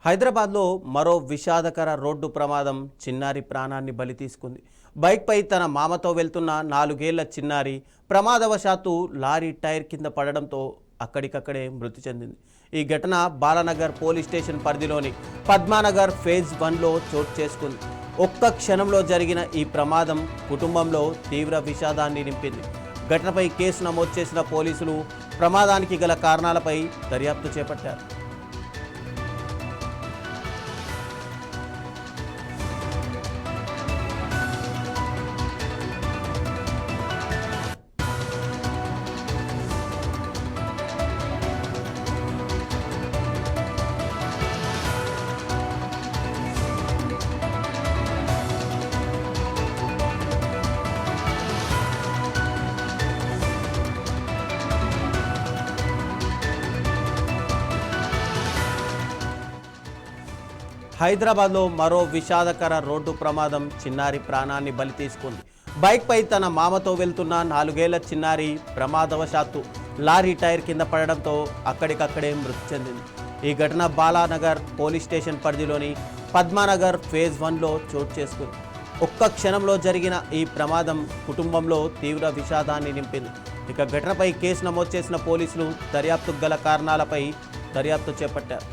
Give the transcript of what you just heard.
హైదరాబాద్లో మరో విషాదకర రోడ్డు ప్రమాదం చిన్నారి ప్రాణాన్ని బలి తీసుకుంది. బైక్పై తన మామతో వెళ్తున్న 4 ఏళ్ల చిన్నారి ప్రమాదవశాత్తు లారీ టైర్ కింద పడడంతో అక్కడికక్కడే మృతి చెందింది. ఈ ఘటన బాలానగర్ పోలీస్ స్టేషన్ పరిధిలోని పద్మానగర్ ఫేజ్ 1లో చోటు చేసుకుంది. ఒక్క క్షణంలో జరిగిన ఈ ప్రమాదం కుటుంబంలో తీవ్ర విషాదాన్ని నింపింది. ఘటనపై కేసు నమోదు చేసిన పోలీసులు ప్రమాదానికి గల కారణాలపై దర్యాప్తు చేపట్టారు. హైదరాబాద్లో మరో విషాదకర రోడ్డు ప్రమాదం చిన్నారి ప్రాణాన్ని బలి తీసుకుంది. బైక్పై తన మామతో వెళ్తున్న 4 ఏళ్ల చిన్నారి ప్రమాదవశాత్తు లారీ టైర్ కింద పడడంతో అక్కడికక్కడే మృతి చెందింది. ఈ ఘటన బాలానగర్ పోలీస్ స్టేషన్ పరిధిలోని పద్మానగర్ ఫేజ్ 1లో చోటు చేసుకుంది. ఒక్క క్షణంలో జరిగిన ఈ ప్రమాదం కుటుంబంలో తీవ్ర విషాదాన్ని నింపింది. ఇక ఘటనపై కేసు నమోదు చేసిన పోలీసులు దర్యాప్తుకు గల కారణాలపై దర్యాప్తు చేపట్టారు.